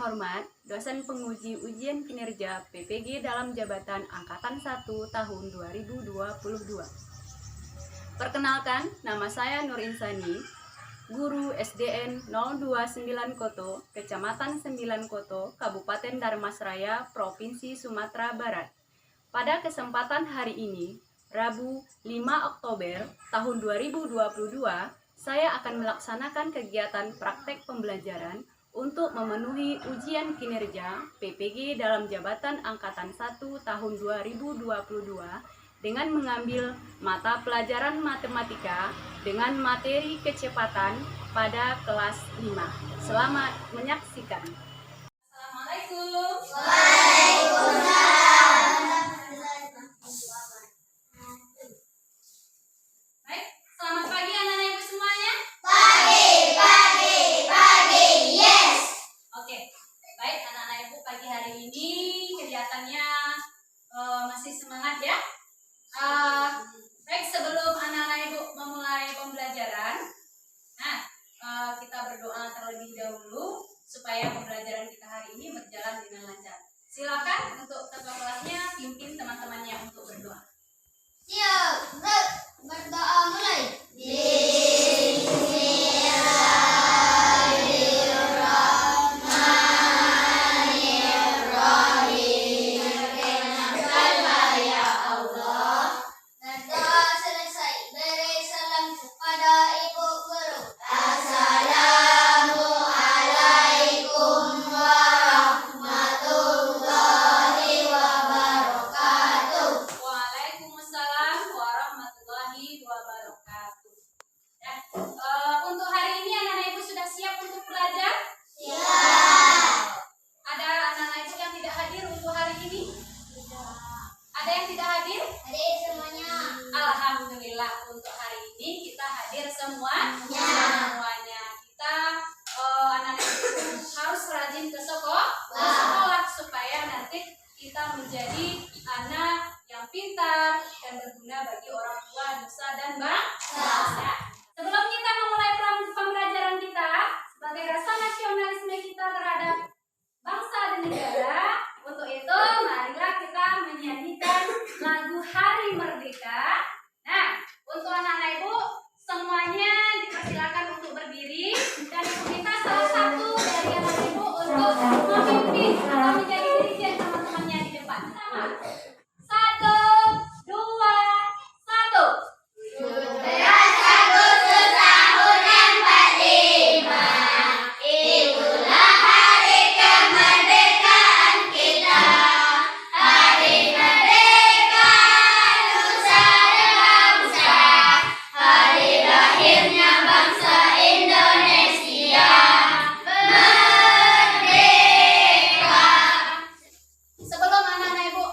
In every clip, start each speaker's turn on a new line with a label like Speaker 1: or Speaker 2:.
Speaker 1: terhormat, dosen penguji ujian kinerja PPG dalam jabatan Angkatan 1 tahun 2022. Perkenalkan, nama saya Nur Insani, guru SDN 029 Koto, Kecamatan 9 Koto, Kabupaten Dharmasraya, Provinsi Sumatera Barat. Pada kesempatan hari ini, Rabu 5 Oktober tahun 2022, saya akan melaksanakan kegiatan praktek pembelajaran untuk memenuhi ujian kinerja PPG dalam jabatan Angkatan 1 tahun 2022 dengan mengambil mata pelajaran matematika dengan materi kecepatan pada kelas 5. Selamat menyaksikan. Assalamualaikum. Baik, selamat pagi anak-anak ibu semuanya. Pagi, yes. Oke, baik anak-anak ibu, pagi hari ini kegiatannya masih semangat ya. Baik, sebelum anak-anak ibu memulai pembelajaran, kita berdoa terlebih dahulu supaya pembelajaran kita hari ini berjalan dengan lancar. Silakan untuk ketua kelasnya pimpin teman-temannya untuk berdoa.
Speaker 2: Siap, berdoa mulai.
Speaker 1: Untuk hari ini anak-anak ibu sudah siap untuk belajar? Ada anak-anak ibu yang tidak hadir untuk hari ini? Ada yang tidak hadir?
Speaker 2: Hadir semuanya.
Speaker 1: Alhamdulillah, untuk hari ini kita hadir semuanya. Kita anak-anak ibu harus rajin ke sekolah supaya nanti kita menjadi anak yang pintar dan berguna bagi orang tua, nusa dan bangsa. Sebelum kita memulai pembelajaran kita, sebagai rasa nasionalisme kita terhadap bangsa dan negara, untuk itu marilah kita menyanyikan lagu Hari Merdeka. Nah, untuk anak-anak ibu semuanya dipersilakan untuk berdiri dan ibu minta salah satu dari anak ibu untuk memimpin atau menjadi dirijen teman-temannya di depan. Sama. 1, 2, 1. Sebelum anak-anak ibu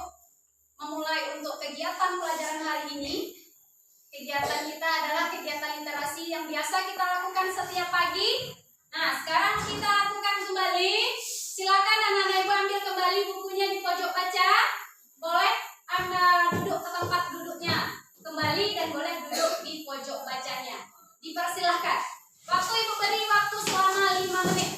Speaker 1: memulai untuk kegiatan pelajaran hari ini, kegiatan kita adalah kegiatan literasi yang biasa kita lakukan setiap pagi. Nah, sekarang kita lakukan kembali. Silakan anak-anak ibu ambil kembali bukunya di pojok baca. Boleh duduk ke tempat duduknya kembali dan boleh duduk di pojok bacanya. Dipersilahkan. Waktu ibu beri waktu selama 5 menit.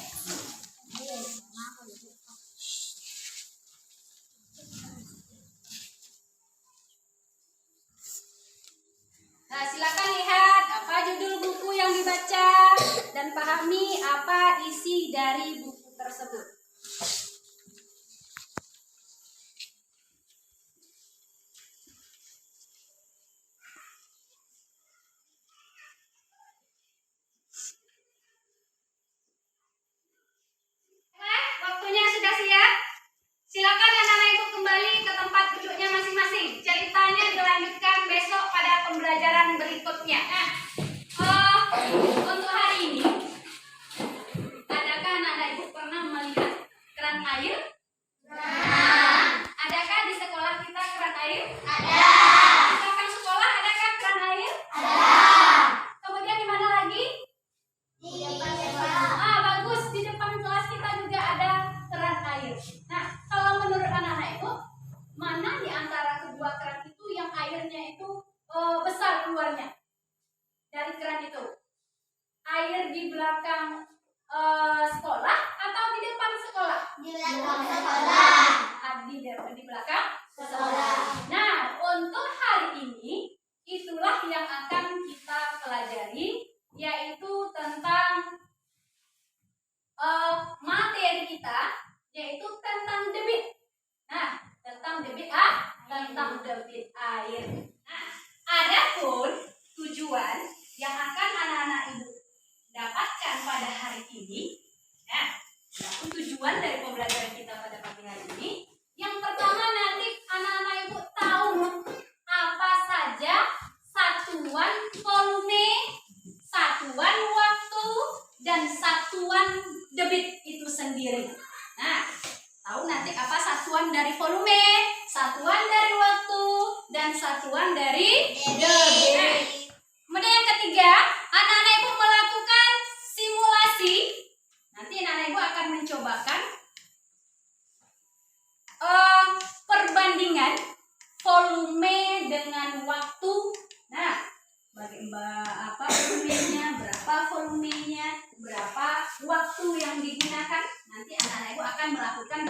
Speaker 1: Nah, silakan lihat apa judul buku yang dibaca dan pahami apa isi dari buku tersebut. Waktunya sudah siap? Silakan anak-anak ibu kembali ke tempat duduknya masing-masing. Ceritanya dilanjutkan besok pada pembelajaran berikutnya. Untuk hari ini, adakah anak-anak ibu pernah melihat keran air? Adakah di sekolah kita keran air?
Speaker 2: Ada.
Speaker 1: Di belakang sekolah adakah keran air? Kemudian di mana lagi?
Speaker 2: Di depan.
Speaker 1: Bagus, di depan kelas kita juga ada keran air. Nah, kalau menurut anak-anak ibu, mana di antara kedua keran itu yang airnya itu besar keluarnya dari keran itu? Air di belakang sekolah atau di depan sekolah?
Speaker 2: Di belakang sekolah.
Speaker 1: Di belakang sekolah. Nah, untuk hari ini itulah yang akan kita pelajari, yaitu tentang materi kita, yaitu tentang debit. Nah, tentang debit air. Nah, adapun tujuan yang akan anak-anak ibu dapatkan pada hari ini. Nah, tujuan dari pembelajaran kita pada pagi hari ini, yang pertama nanti anak-anak ibu tahu apa saja satuan volume, satuan waktu, dan satuan debit itu sendiri. Nah, tahu nanti apa satuan dari volume, satuan dari waktu, dan satuan dari debit. Kemudian yang ketiga, anak-anak ibu melakukan simulasi. Nanti anak-anak ibu akan mencobakan perbandingan volume dengan waktu. Nah, berapa volumenya, berapa waktu yang digunakan. Nanti anak-anak ibu akan melakukan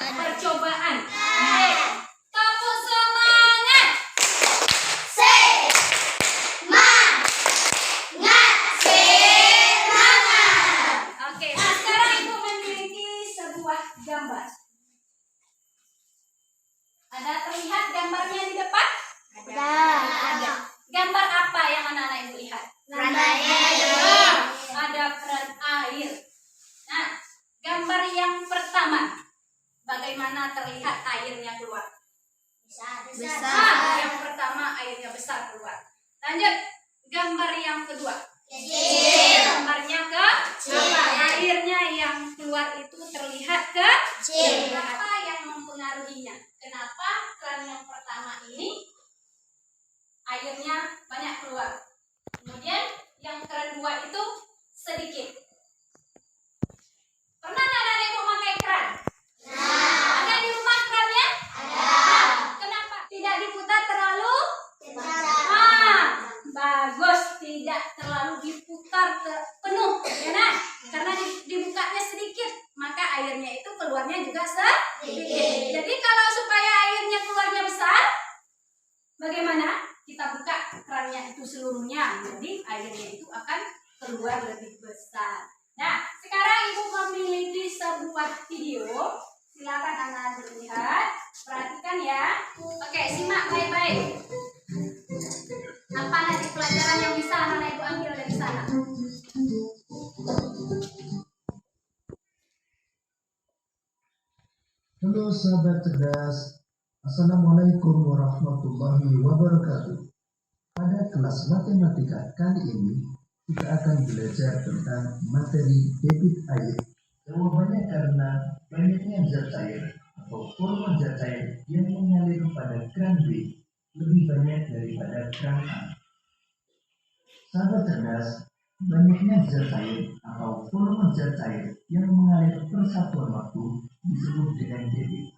Speaker 1: percobaan. Tepuk semangat. Oke, nah sekarang ibu memiliki sebuah gambar. Ada terlihat gambarnya di depan? Ada. Gambar apa yang anak-anak ibu lihat? Ada keran air. Nah, gambar yang pertama, bagaimana terlihat airnya keluar?
Speaker 2: Besar.
Speaker 1: Yang pertama airnya besar keluar. Lanjut, gambar yang kedua. Gambarnya kecil. Airnya yang keluar itu terlihat kecil. Apa yang mempengaruhinya? Kenapa keran yang pertama ini airnya banyak keluar? Kemudian yang keran dua itu sedikit. Pernah anak-anak ibu pakai keran? Ada di rumah kerannya? Kenapa? Tidak diputar terlalu? Bagus, tidak terlalu diputar penuh, ya nah? Karena dibukanya sedikit, maka airnya itu keluarnya juga sedikit. Jadi kalau supaya airnya keluarnya besar, bagaimana? Kita buka kerannya itu seluruhnya, jadi airnya itu akan keluar lebih besar. Nah, sekarang ibu memiliki sebuah video. Silakan anak-anak lihat, perhatikan ya. Oke, simak baik-baik. Apa nanti pelajaran yang bisa anak-anak ibu ambil dari sana?
Speaker 3: Halo sahabat cerdas, Assalamualaikum warahmatullahi wabarakatuh. Pada kelas matematika kali ini, kita akan belajar tentang materi debit air. Jawabannya karena banyaknya zat cair atau volume zat cair yang mengalir pada keran B lebih banyak daripada keran A. Sahabat cerdas, banyaknya zat cair atau volume zat cair yang mengalir per satuan waktu disebut dengan debit.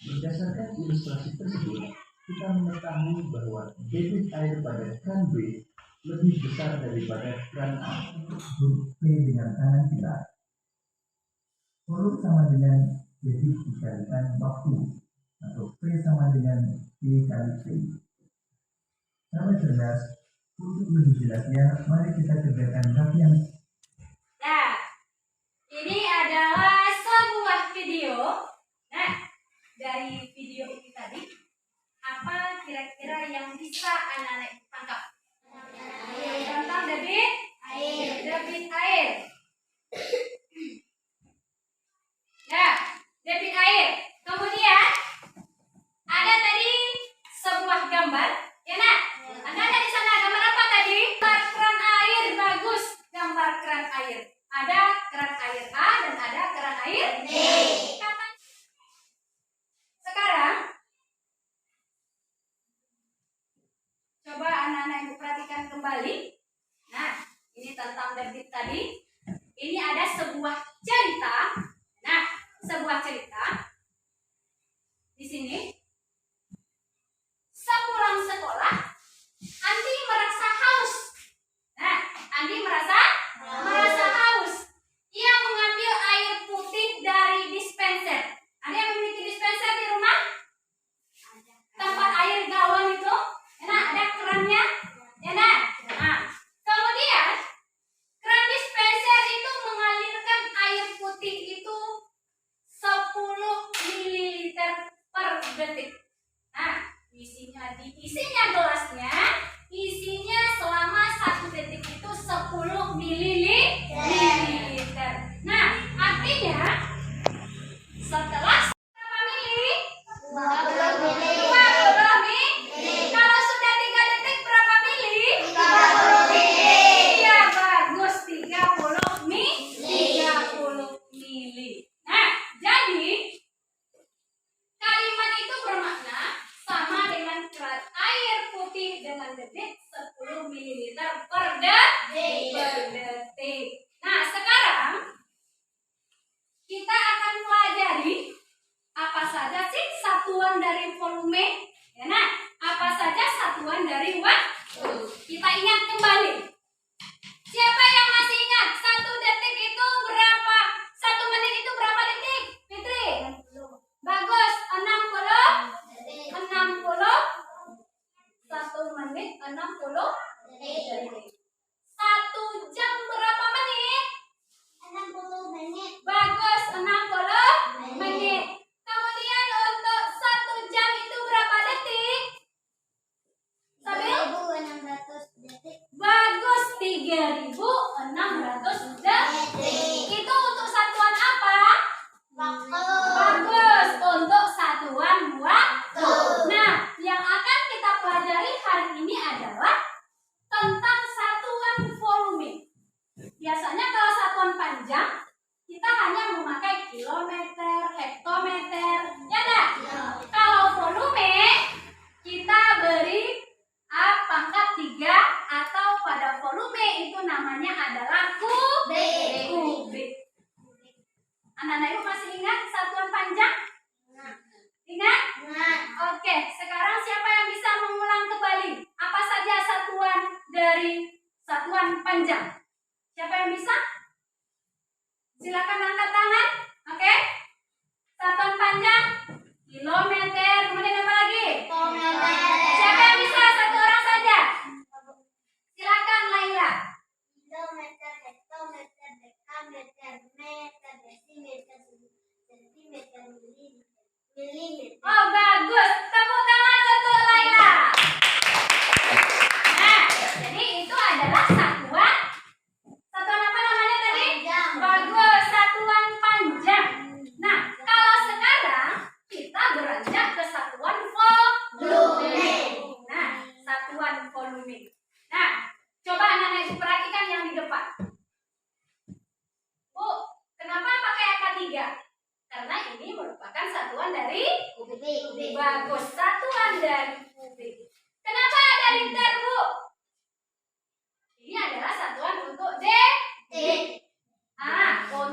Speaker 3: Berdasarkan ilustrasi tersebut, kita mengetahui bahwa debit air pada keran B lebih besar daripada keran A. Huruf P dengan tangan kita. Volume sama dengan debit dikalikan waktu, atau P sama dengan P kali P. Sahabat cerdas, untuk lebih jelasnya, mari kita kerjakan latihan.
Speaker 1: Nah, ini adalah sebuah video. Nah, dari video ini tadi, apa kira-kira yang bisa anak-anak tangkap? Tentang debit air. Nah, debit air. Kemudian ada tadi sebuah gambar, ya nak? Ada di sana gambar apa tadi? Gambar keran air, bagus. Gambar keran air. Ada keran air A dan ada keran air B. Sekarang coba anak-anak ibu perhatikan kembali. Nah, ini tentang debit tadi. Ini ada sebuah cerita. Nah, sebuah cerita di sini. Sepulang sekolah, Andi merasa haus. Nah, Andi merasa haus. Ia mengambil air putih Isinya gelasnya, isinya selama 1 detik itu 10 mililiter. Nah, artinya setelah berapa mili?
Speaker 2: 20 mili.
Speaker 1: 20 mili. Kalau sudah 3 detik berapa mili?
Speaker 2: 30 mili.
Speaker 1: Iya, bagus. 30 mili. Nah, jadi kalimat itu bermakna sama dengan air putih dengan debit 10 ml per detik. Nah, sekarang kita akan pelajari apa saja sih satuan dari volume. Ya, nah, apa saja satuan dari waktu. Kita ingat kembali. Siapa yang masih ingat 1 detik itu berapa? 1 menit itu berapa detik? Fitri? Bagus. 1 menit 60 detik. 1 jam berapa menit?
Speaker 2: 60 menit.
Speaker 1: Bagus, 60 menit. Kemudian untuk 1 jam itu berapa detik? Sabil?
Speaker 2: 3.600 detik.
Speaker 1: Bagus, 3.600 detik. Itu untuk satuan apa?
Speaker 2: Waktu.
Speaker 1: Bagus, untuk satuan waktu. Nah, yang akan kita pelajari hari ini adalah tentang satuan volume. Biasanya kalau satuan panjang, kita hanya memakai kilometer, hektometer, ya enggak? Kalau volume, kita beri pangkat 3 atau pada volume itu namanya adalah kubik. Anak-anak ibu masih ingat satuan panjang? Ingat? Oke, sekarang siapa yang bisa mengulang kembali? Apa saja satuan dari satuan panjang? Siapa yang bisa? Silakan angkat tangan. Oke. Satuan panjang kilometer, kemudian apa lagi? Siapa yang bisa? Satu orang saja. Silakan Laila.
Speaker 2: Kilometer, hektometer, dekameter, meter, desimeter, sentimeter, milimeter.
Speaker 1: Oh, bagus. Tepuk tangan untuk Laila. Nah, jadi itu adalah satuan apa namanya tadi?
Speaker 2: Panjang.
Speaker 1: Bagus, satuan panjang. Nah, kalau sekarang kita beranjak ke satuan volume. Nah, satuan volume. Nah, coba anak-anak ibu perhatikan yang di depan. Bu, kenapa pakai angka 3? Karena ini merupakan satuan dari
Speaker 2: Kubik.
Speaker 1: bagus, satuan dari kubik. Kenapa ada liter, Bu? Ini adalah satuan untuk
Speaker 2: Detik.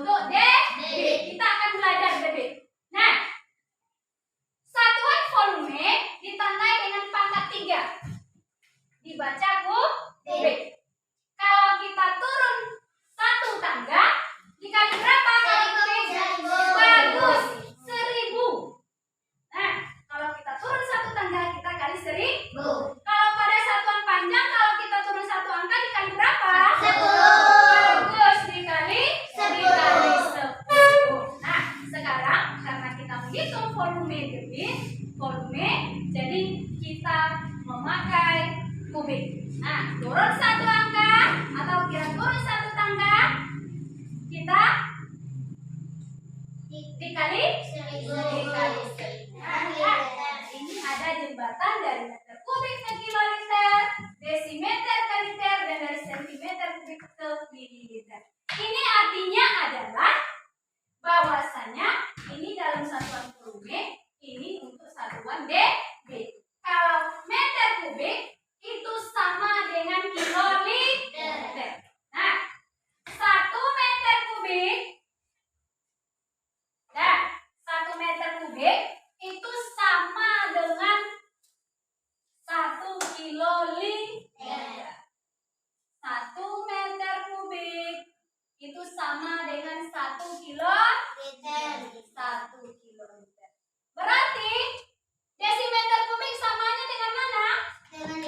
Speaker 1: untuk debit. Kita akan belajar debit. Nah, satuan volume ditandai dengan pangkat 3. Dibaca kubik. Kalau kita turun 1 tangga, dikali berapa kali kubik?
Speaker 2: 1000.
Speaker 1: Bagus, 1000. Nah, kalau kita turun 1 tangga, kita kali 1000. Kalau pada satuan panjang, kalau kita turun 1 angka, dikali berapa?
Speaker 2: 10.
Speaker 1: Bagus, dikali 10. Nah, sekarang karena kita menghitung volume debit, jadi kita memakai kubik. Nah, turun 1 angka atau kita turun 1 tangga, kita dikali 1000. Nah, ya, ini ada jembatan dari meter kubik ke kiloliter, desimeter ke liter, dan dari sentimeter kubik ke mililiter. Ini artinya adalah bahwasanya ini dalam satuan volume, ini untuk satuan debit. Kalau meter kubik itu sama dengan kiloliter. Nah, 1 meter kubik, nah 1 meter kubik itu sama dengan 1 kiloliter. 1 meter kubik itu sama dengan 1 kiloliter. Berarti desimeter kubik samanya dengan mana?
Speaker 2: Dengan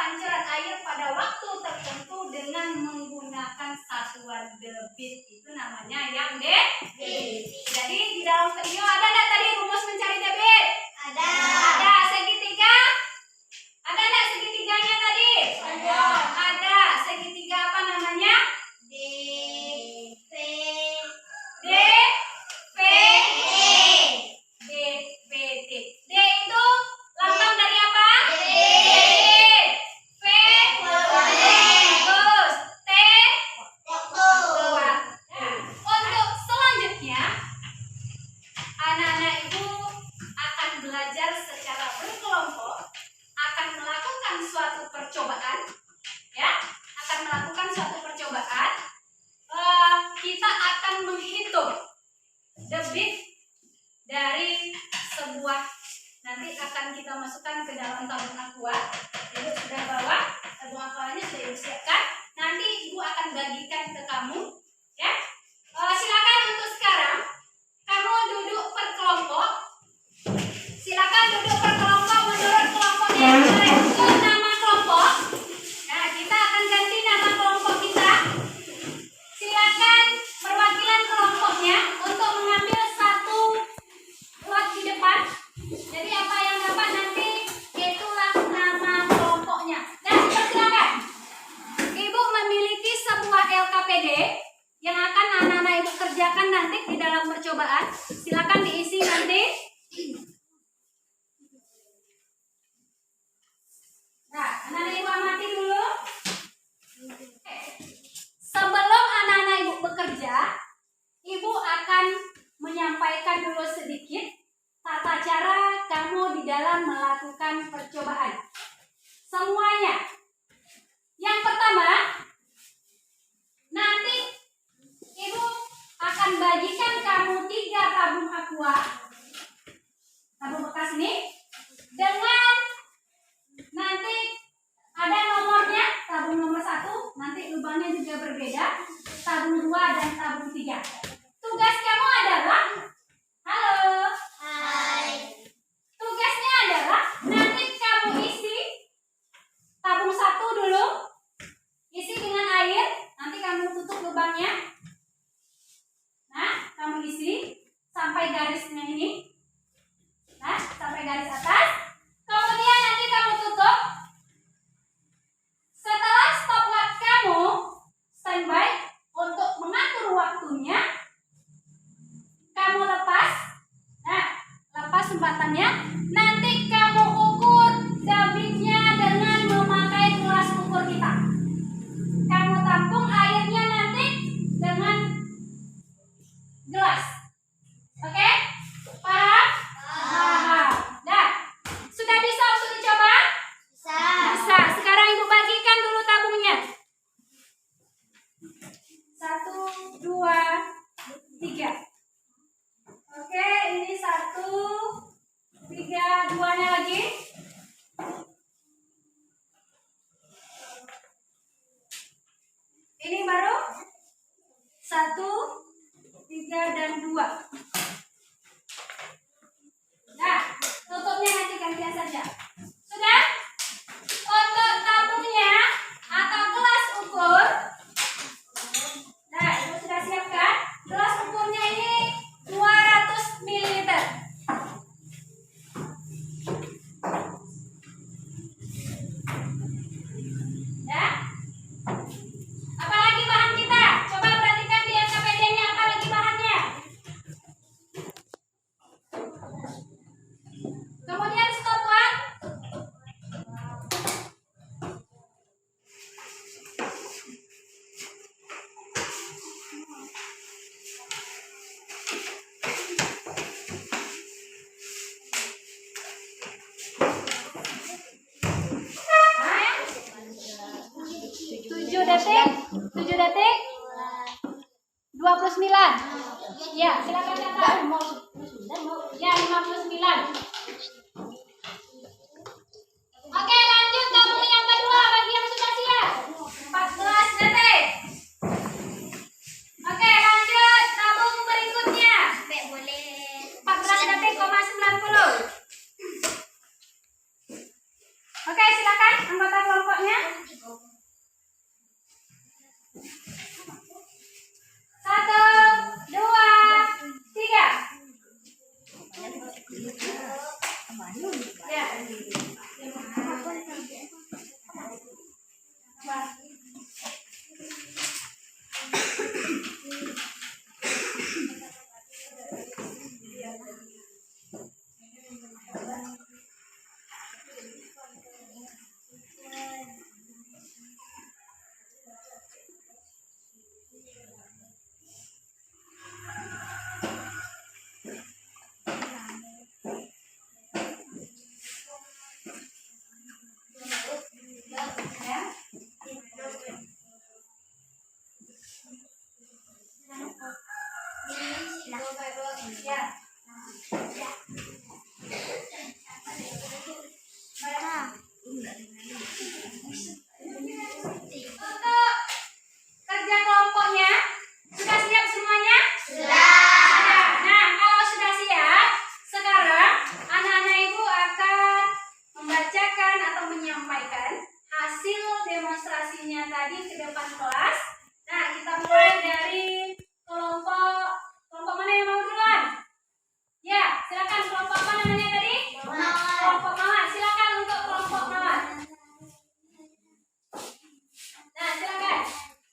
Speaker 1: pancaran air pada waktu tertentu dengan menggunakan satuan debit. Itu namanya yang debit. Jadi di dalam video ada nggak tadi rumus mencari debit?
Speaker 2: Ada.
Speaker 1: Ada. Segitiga? Ada nggak segitiganya tadi?
Speaker 2: Ada.
Speaker 1: Ada. Segitiga apa namanya?
Speaker 2: D V
Speaker 1: D V
Speaker 2: D
Speaker 1: D V T. D itu lambang dari apa?
Speaker 2: D.
Speaker 1: V bagus. T kuat. Nah, untuk selanjutnya anak-anak ibu akan belajar secara berkelompok, akan melakukan suatu percobaan, ya, akan melakukan suatu percobaan. Kita akan menghitung debit dari sebuah, nanti akan kita masukkan ke dalam tabung aqua. Ibu sudah bawa tabung aquanya, sudah ibu siapkan. Nanti ibu akan bagikan ke kamu, ya. Silakan untuk sekarang kamu duduk per kelompok. Silakan duduk per kelompok menurut kelompoknya yang kemarin. Itu nama kelompok. Nah, kita akan ganti nama kelompok kita. Silakan perwakilan kelompoknya untuk mengambil satu lot di depan. Jadi apa yang dapat nanti itulah nama kelompoknya. Nah, silakan. Ibu memiliki sebuah LKPD yang akan anak-anak ibu kerjakan nanti di dalam percobaan. Silakan diisi nanti. Nah, anak-anak ibu amati dulu. Sebelum anak-anak ibu bekerja, ibu akan menyampaikan dulu sedikit tata cara kamu di dalam melakukan percobaan. Semuanya. Yang pertama, nanti ibu akan bagikan kamu 3 tabung aqua, tabung bekas ini, dengan nanti ada nomornya, tabung nomor 1, nanti lubangnya juga berbeda, tabung 2 dan tabung 3. Tugas kamu adalah, halo,
Speaker 2: Hai.
Speaker 1: tugasnya adalah nanti kamu isi tabung 1 dulu, isi dengan air, nanti kamu tutup lubangnya. Nah, kamu isi sampai garisnya ini. Nah, sampai garis atas. Kemudian nanti kamu tutup. Setelah stopwatch kamu standby untuk mengatur waktunya, kamu lepas. Nah, lepas sempatannya. Nanti kamu ukur debitnya dengan memakai gelas ukur kita. Kamu tampung airnya nanti dengan gelas. Oke? Paham? Paham. Nah, sudah bisa untuk dicoba?
Speaker 2: Bisa.
Speaker 1: Bisa. Sekarang ibu bagikan dulu tabungnya. 1, 2, 3. Oke, ini 1, 3, 2-nya lagi. Ini baru 1, 3, dan 2. Nah, tutupnya nanti gantian saja. Sudah? Untuk tabungnya atau gelas ukur, nah, ibu sudah siapkan. Gelas ukurnya ini 200 ml. Ya. Apalagi bahan kita? Coba perhatikan di LKPD-nya apalagi bahannya. Kemudian stopwatch. Hah? 7 detik. 7 detik. 29. Ya, silakan catat. Ya, 59. Oke, lanjut tabung yang kedua bagi yang sudah siap. 14 detik. Oke, lanjut tabung berikutnya.
Speaker 2: Sampai boleh.
Speaker 1: 14 detik, 90. Oke, silakan anggota kelompoknya. tadi ke depan kelas. Nah, kita mulai dari kelompok mana yang mau duluan? Ya, silakan kelompok apa namanya tadi? Kelompok mawar. Silakan untuk kelompok mawar. Nah, silakan.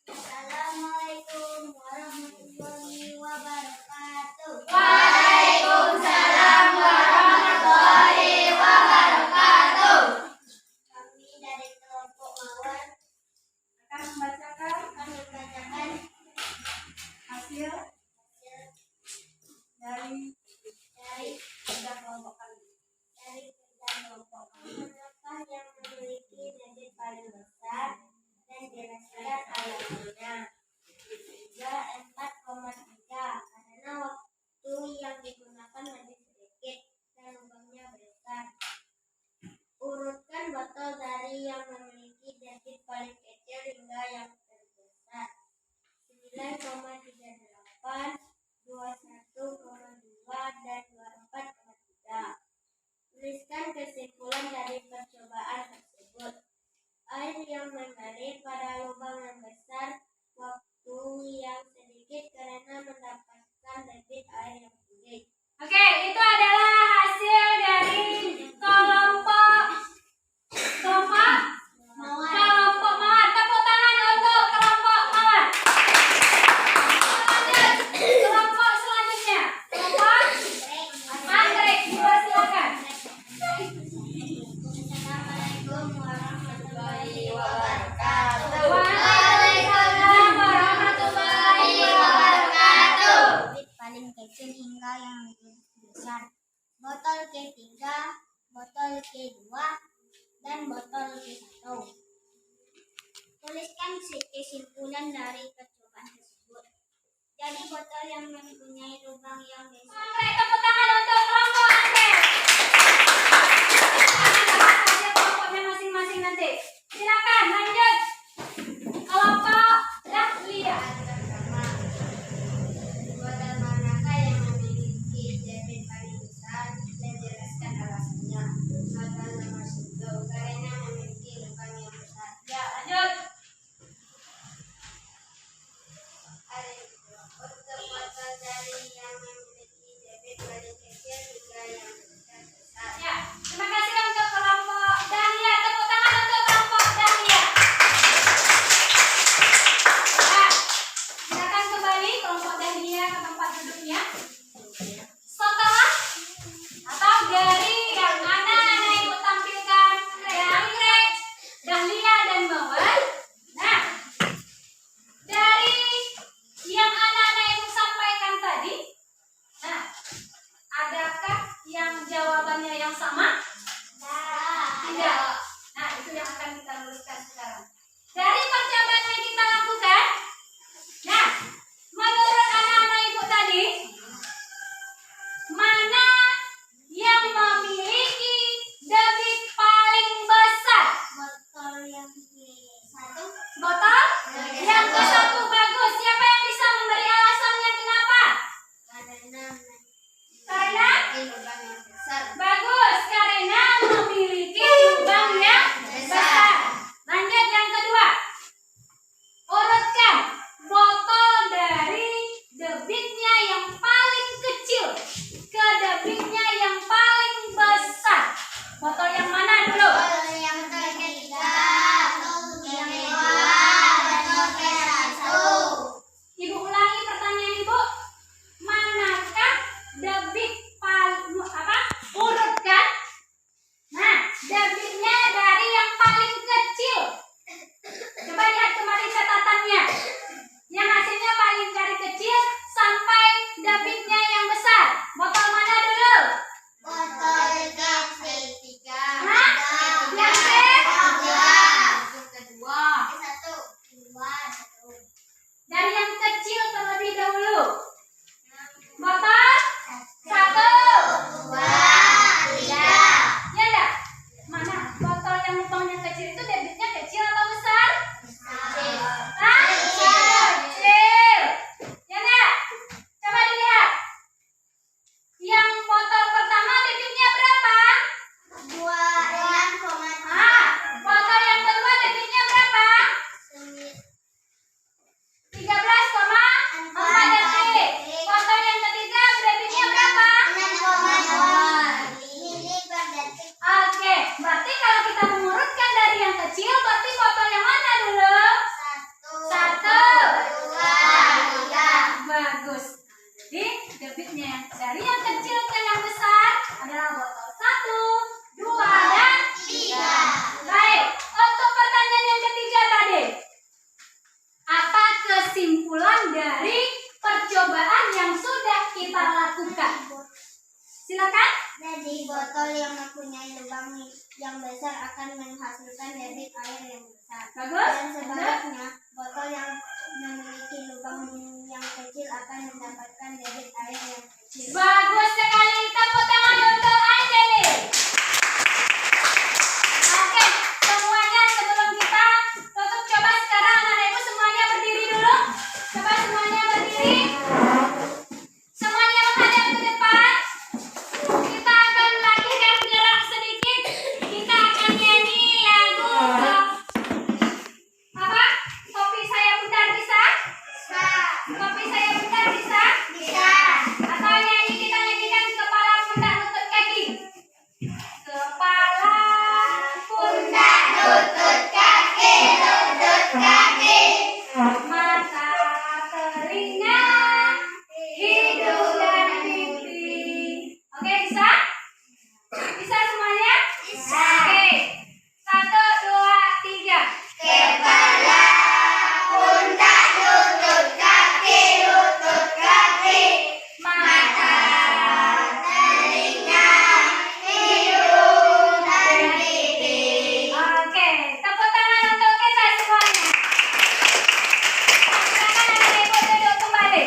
Speaker 2: Assalamualaikum warahmatullahi wabarakatuh.
Speaker 1: Waalaikumsalam warahmatullahi wabarakatuh.
Speaker 2: Kami dari kelompok mawar
Speaker 1: Akan membacakan
Speaker 2: akan membacakan
Speaker 1: hasil
Speaker 2: hasil
Speaker 1: dari
Speaker 2: dari
Speaker 1: kerja kelompok kami.
Speaker 2: kerja kelompok. Manakah yang memiliki debit paling besar dan jelaskan alasannya. 4,3 karena waktu yang digunakan lebih sedikit dan lubangnya besar. Urutkan botol dari yang memiliki debit paling kecil hingga yang terbesar. 9,38, 21,2 dan 24,3. Tuliskan kesimpulan dari percobaan tersebut. Air yang mengalir pada lubang yang besar, waktu yang sedikit karena mendapatkan debit air yang tinggi.
Speaker 1: Oke, itu adalah hasil dari kelompok mawar. Kelompok mawar. Tepuk tangan untuk kelompok mawar. Lanjut, kelompok selanjutnya. Kelompok anggrek. Dua, silakan.
Speaker 2: Assalamualaikum warahmatullahi wabarakatuh.
Speaker 1: Waalaikumsalam warahmatullahi wabarakatuh.
Speaker 2: Debit paling kecil hingga yang lebih besar. Botol K3, botol K2, dan botol K1. Tuliskan kesimpulan dari percobaan tersebut. Jadi botol yang mempunyai lubang yang besar.
Speaker 1: Anggrek, tepuk tangan untuk kelompok anggrek. Hasil kelompoknya masing-masing nanti. Silakan lanjut. Kelompok dahlia.
Speaker 2: Pertama, botol manakah yang memiliki debit paling besar dan jelaskan alasannya. Botol nomor 10 karena memiliki lubang yang besar.
Speaker 1: Ya, lanjut.
Speaker 2: Untuk botol dari yang memiliki debit paling kecil hingga yang besar.
Speaker 1: Ya, terima kasih untuk kelompok dahlia. Tepuk tangan untuk kelompok dahlia.
Speaker 2: yang besar akan menghasilkan debit air yang besar.
Speaker 1: Bagus.
Speaker 2: Dan sebaliknya, botol yang memiliki lubang yang kecil akan mendapatkan debit air yang kecil.
Speaker 1: Bagus sekali. Tepuk tangan untuk Anjeli. Oke, semuanya sebelum kita tutup, coba sekarang anak-anak ibu semuanya berdiri dulu. Coba semuanya berdiri. Semuanya menghadap ke depan. Kita akan melakukan gerak sedikit. Kita akan nyanyi lagu apa? Kopi saya putar bisa? Kopi saya putar bisa? Atau kita nyanyikan kepala pundak lutut kaki. Kepala pundak lutut kaki, mata, telinga, hidung dan pipi. Oke, bisa? Bisa semuanya?
Speaker 2: Bisa.
Speaker 1: Oke. 1, 2, 3.
Speaker 2: Kepala, pundak, lutut kaki, mata, telinga, hidung, dan pipi.
Speaker 1: Oke, tepuk tangan untuk kita semuanya. Silakan anak ibu duduk kembali.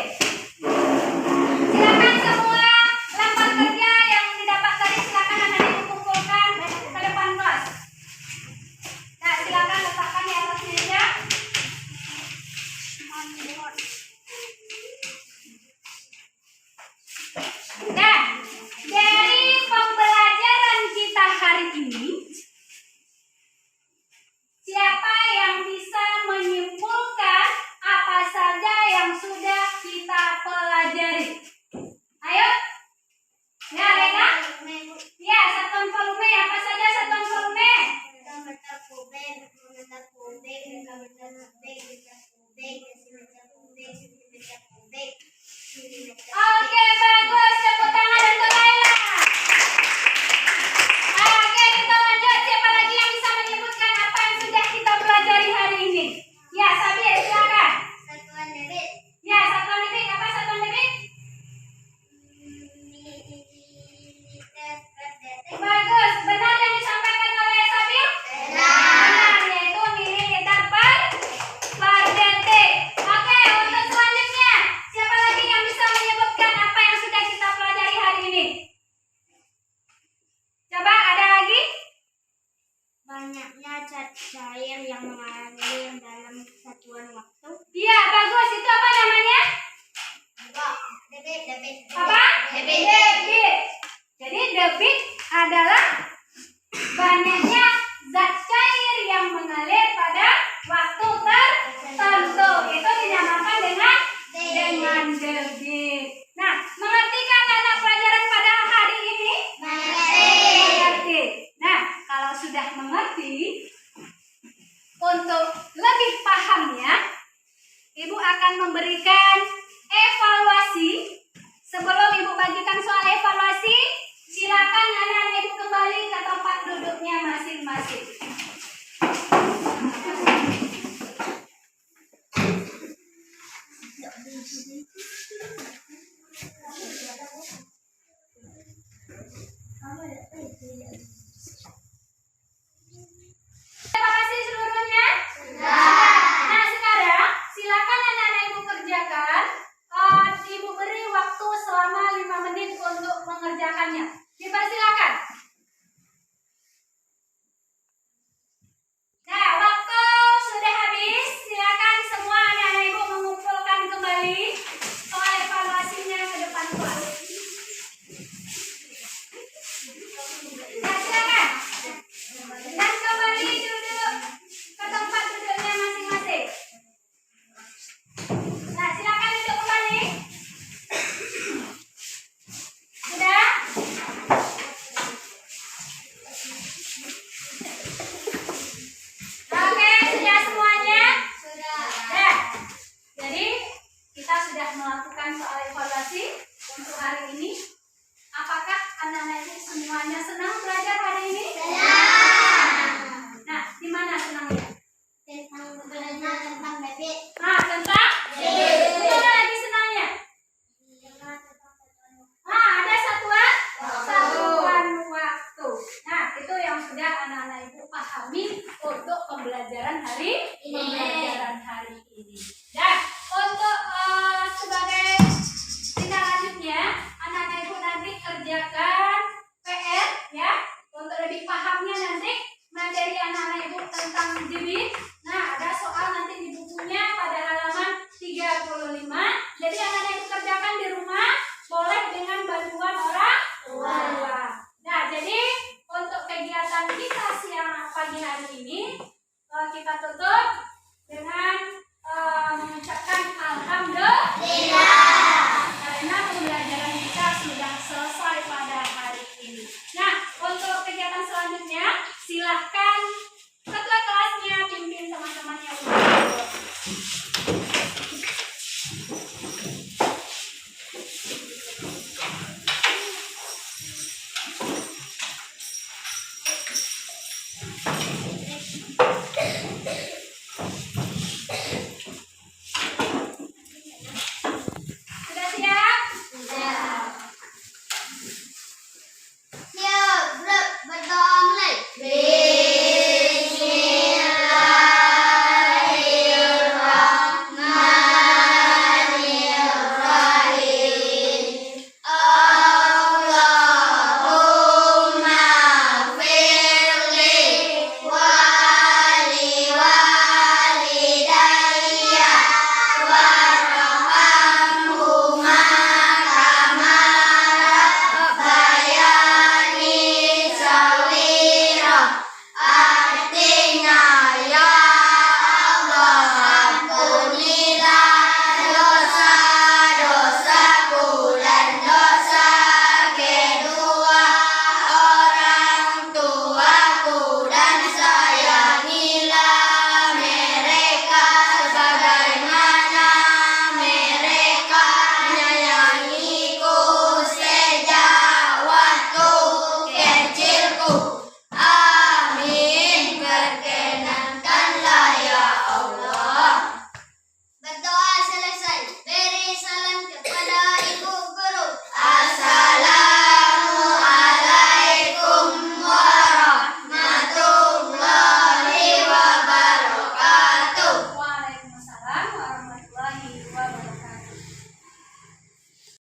Speaker 1: Silakan semua lembar kerja yang didapat tadi silakan anak ibu kumpulkan ke depan kelas. Nah, silakan letakkan di atas meja. Nah, dari pembelajaran kita hari ini, siapa yang bisa menyimpulkan apa saja yang sudah kita pelajari? Ayo. Ya, Lena. Ya, satuan volume. Apa saja satuan volume?
Speaker 2: Meter kubik, mikrometer kubik, megameter kubik, liter kubik, desimeter kubik, sentimeter kubik, milimeter.
Speaker 1: Oke, bagus. Tepuk tangan untuk Laila. Oke, kita lanjut. Siapa lagi yang bisa menyebutkan apa yang sudah kita pelajari hari ini? Ya, Sabir, silakan.
Speaker 2: Satuan debit,
Speaker 1: Ya, satuan debit. Apa satuan debit?
Speaker 2: mililiter per detik.
Speaker 1: Bagus. Benar yang disampaikan oleh Sabir?
Speaker 2: Benar.
Speaker 1: Benar, yaitu mililiter per detik. Oke, untuk selanjutnya, siapa lagi yang bisa menyebutkan apa yang sudah kita pelajari hari ini? Coba, ada lagi?
Speaker 2: Banyaknya zat cair yang mengalir dalam satuan waktu.
Speaker 1: Iya, bagus. Itu apa namanya?
Speaker 2: Debit.
Speaker 1: Apa? Debit. Jadi debit adalah banyaknya zat cair yang mengalir pada waktu tertentu. Itu dinamakan dengan debit. Nah, mengertikah anak pelajaran pada hari ini? Mengerti. Nah, kalau sudah mengerti, untuk lebih pahamnya, Ibu akan memberikan evaluasi. Sebelum Ibu bagikan soal evaluasi, silakan anak-anak Ibu kembali ke tempat duduknya masing-masing. Terima kasih seluruhnya. Nah, sekarang silakan anak-anak Ibu kerjakan. Ibu beri waktu selama 5 menit untuk mengerjakannya. Dipersilakan. pembelajaran hari ini. Dan untuk sebagai tindak lanjutnya, anak-anak ibu nanti kerjakan PR ya, untuk lebih pahamnya nanti materi anak-anak ibu tentang bibit. Nah, ada soal nanti di bukunya pada halaman 35. Jadi anak-anak ibu kerjakan di rumah, boleh dengan bantuan orang tua. Nah, jadi untuk kegiatan kita siang pagi hari ini kita tutup